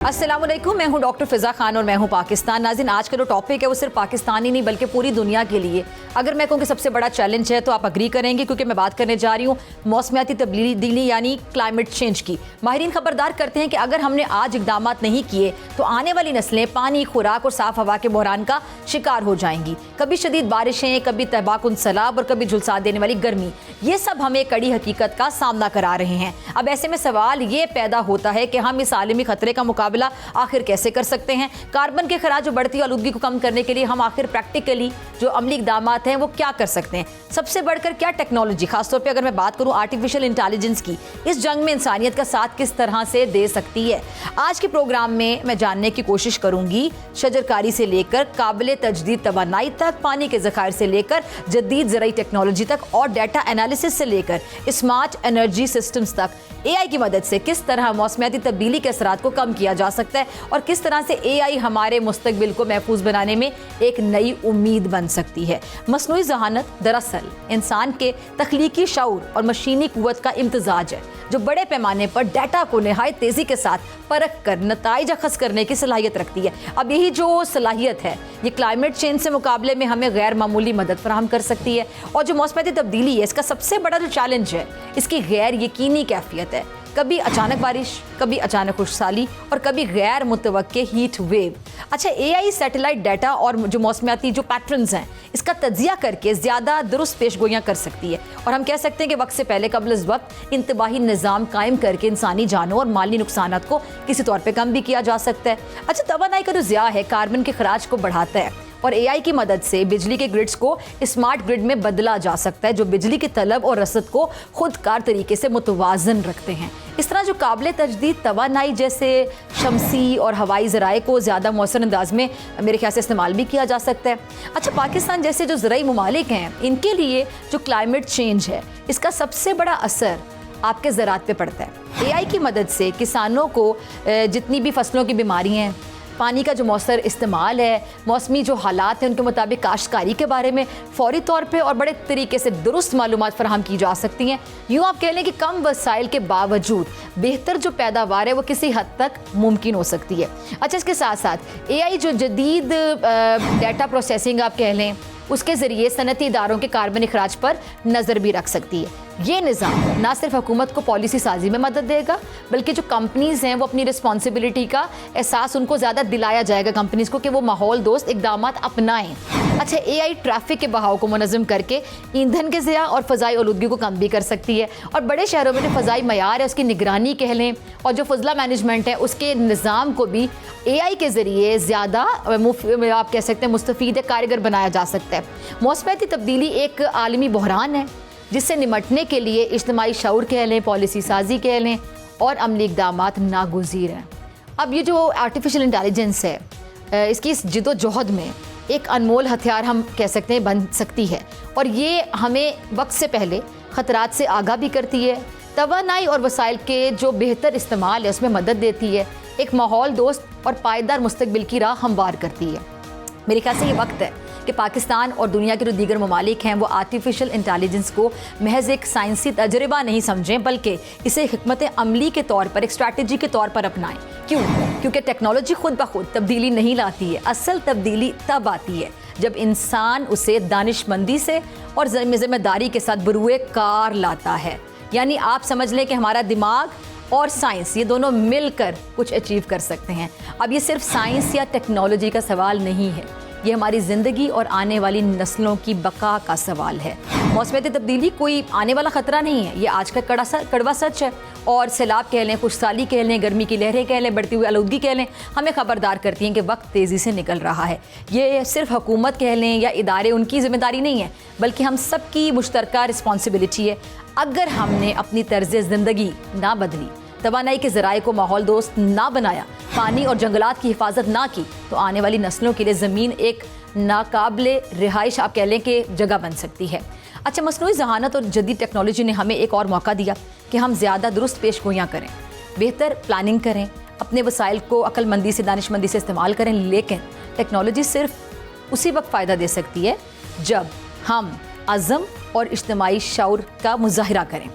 अस्सलाम वालेकुम, मैं हूं डॉक्टर फिजा खान और मैं हूं पाकिस्तान। नाज़रीन, आज का जो टॉपिक है वो सिर्फ पाकिस्तान ही नहीं बल्कि पूरी दुनिया के लिए अगर मैं कहूं कि सबसे बड़ा चैलेंज है तो आप अग्री करेंगे, क्योंकि मैं बात करने जा रही हूं मौसमियाती तब्दीली यानी क्लाइमेट चेंज की। माहिरीन खबरदार करते हैं कि अगर हमने आज इकदाम नहीं किए तो आने वाली नस्लें पानी, खुराक और साफ हवा के बहरान का शिकार हो जाएंगी। कभी शदीद बारिशें, कभी तबाहकुन सैलाब और कभी झुलसा देने वाली गर्मी, ये सब हमें कड़ी हकीकत का सामना करा रहे हैं। अब ऐसे में सवाल ये पैदा होता है कि हम इस आलमी खतरे का मुकाबला आखिर कैसे कर सकते हैं। कार्बन के खराज जो बढ़ती आलूदगी को कम करने के लिए हम आखिर प्रैक्टिकली जो अमली इकदाम हैं वो क्या कर सकते हैं। सबसे बढ़कर क्या टेक्नोलॉजी, खासतौर पे अगर मैं बात करूं आर्टिफिशियल इंटेलिजेंस की, इस जंग में इंसानियत का साथ किस तरह से दे सकती है। आज के प्रोग्राम में मैं जानने की कोशिश करूंगी शजरकारी से लेकर काबिल तजदीद तवानाई तक, पानी के ज़खायर से लेकर जदीद ज़राई टेक्नोलॉजी तक और डाटा एनालिसिस से लेकर स्मार्ट एनर्जी सिस्टम्स तक AI की मदद से किस तरह मौसमियाती तब्दीली के असरात को कम किया जा सकता है और किस तरह से AI हमारे मुस्तकबिल को महफूज बनाने में एक नई उम्मीद बन सकती है। मसनूई ज़हानत दरअसल इंसान के तख्लीकी शऊर और मशीनी कुव्वत का इम्तजाज है जो बड़े पैमाने पर डाटा को नहायत तेज़ी के साथ परख कर नताइज अखज़ करने की सलाहियत रखती है। अब यही जो सलाहियत है ये क्लाइमेट चेंज से मुकाबले में हमें गैर मामूली मदद फराहम कर सकती है। और जो मौसमियाती तब्दीली है इसका सबसे बड़ा जो चैलेंज है इसकी गैर यकीनी कैफियत है। कभी अचानक बारिश, कभी अचानक खुशहाली और कभी गैर मुतवक्के हीट वेव। अच्छा, AI सैटेलाइट डाटा और जो मौसमियाती जो पैटर्न्स हैं इसका तज्जिया करके ज़्यादा दुरुस्त पेशगोइयाँ कर सकती है और हम कह सकते हैं कि वक्त से पहले कबल इस वक्त इंतबाही निज़ाम कायम करके इंसानी जानों और माली नुकसानात को किसी तौर पर कम भी किया जा सकता है। अच्छा, तवानाई का जो ज़िया है कार्बन के खराज को बढ़ाता है और AI की मदद से बिजली के ग्रिड्स को स्मार्ट ग्रिड में बदला जा सकता है जो बिजली की तलब और रसद को खुदकार तरीके से मुतवाजन रखते हैं। इस तरह जो काबिल तजदीद तवानाई जैसे शमसी और हवाई ज़राए को ज़्यादा मौसर अंदाज में मेरे ख्याल से इस्तेमाल भी किया जा सकता है। अच्छा, पाकिस्तान जैसे जो ज़राई ममालिक हैं इनके लिए जो क्लाइमेट चेंज है इसका सबसे बड़ा असर आपके ज़रात पे पड़ता है। AI की मदद से किसानों को जितनी भी फसलों की बीमारियाँ हैं, पानी का जो मौसर इस्तेमाल है, मौसमी जो हालात हैं उनके मुताबिक काश्तकारी के बारे में फौरी तौर पे और बड़े तरीके से दुरुस्त मालूमात फराहम की जा सकती हैं। यूँ आप कह लें कि कम वसाइल के बावजूद बेहतर जो पैदावार है वो किसी हद तक मुमकिन हो सकती है। अच्छा, इसके साथ साथ AI जो जदीद डाटा प्रोसेसिंग आप कह लें उसके ज़रिए सनती इदारों के कार्बन अखराज पर नज़र भी रख सकती है। ये निज़ाम ना सिर्फ हुकूमत को पॉलिसी साजी में मदद देगा बल्कि जो कंपनीज़ हैं वो अपनी रिस्पॉन्सिबिलिटी का एहसास उनको ज़्यादा दिलाया जाएगा कंपनीज़ को कि वो माहौल दोस्त इक़दाम अपनाएं। अच्छा, AI ट्रैफिक के बहाव को मुनज़्ज़म करके ईंधन के ज़िया और फ़ज़ाई आलूदगी को कम भी कर सकती है और बड़े शहरों में जो फ़ज़ाई मयार है उसकी निगरानी कह लें और जो फजला मैनेजमेंट है उसके निज़ाम को भी AI के ज़रिए ज़्यादा आप कह सकते हैं मुस्तफ़ीद कारगर बनाया जा सकता है। मौसमियाती तब्दीली एक आलमी बहरान है जिससे निमटने के लिए इज्तिमाई शऊर कह लें, पॉलिसी साजी कह लें और अमली इक़दामात नागुज़ीर हैं। अब ये जो आर्टिफिशियल इंटेलिजेंस है इसकी इस जिदोजहद में एक अनमोल हथियार हम कह सकते हैं बन सकती है और ये हमें वक्त से पहले ख़तरात से आगाह भी करती है, तवानाई और वसाइल के जो बेहतर इस्तेमाल है उसमें मदद देती है, एक माहौल दोस्त और पायदार मुस्तकबिल की राह हमवार करती है। मेरे ख्याल से ये वक्त है कि पाकिस्तान और दुनिया के जो दीगर ममालिक हैं वो आर्टिफिशियल इंटेलिजेंस को महज एक साइंसी तजर्बा नहीं समझें बल्कि इसे हिकमत अमली के तौर पर, एक स्ट्रैटेजी के तौर पर अपनाएं। क्यों? क्योंकि टेक्नोलॉजी खुद ब खुद तब्दीली नहीं लाती है। असल तब्दीली तब आती है जब इंसान उसे दानिशमंदी से और ज़िम्मेदारी के साथ बरूए कार लाता है। यानी आप समझ लें कि हमारा दिमाग और साइंस ये दोनों मिलकर कुछ अचीव कर सकते हैं। अब ये सिर्फ साइंस या टेक्नोलॉजी का सवाल नहीं है, ये हमारी ज़िंदगी और आने वाली नस्लों की बका का सवाल है। मौसमियाती तब्दीली कोई आने वाला ख़तरा नहीं है, ये आज का कड़वा सच है और सैलाब कह लें, खुशहाली कह लें, गर्मी की लहरें कह लें, बढ़ती हुई आलूदगी कह लें, हमें ख़बरदार करती हैं कि वक्त तेज़ी से निकल रहा है। ये सिर्फ हुकूमत कह लें या इदारे उनकी ज़िम्मेदारी नहीं है बल्कि हम सब की मुश्तरका रिस्पॉन्सिबिलिटी है। अगर हमने अपनी तर्ज़ ज़िंदगी ना बदली, तवानाई के ज़राए को माहौल दोस्त ना बनाया, पानी और जंगलात की हिफाजत ना की तो आने वाली नस्लों के लिए ज़मीन एक नाकाबिले रिहाइश आप कह लें कि जगह बन सकती है। अच्छा, मसनूई ज़हानत और जदीद टेक्नोलॉजी ने हमें एक और मौका दिया कि हम ज़्यादा दुरुस्त पेशगोइयाँ करें, बेहतर प्लानिंग करें, अपने वसाइल को अक्लमंदी से, दानिशमंदी से इस्तेमाल करें। लेकिन टेक्नोलॉजी सिर्फ उसी वक्त फ़ायदा दे सकती है जब हम अज़म और इज्तिमाई शऊर का मुज़ाहिरा करें।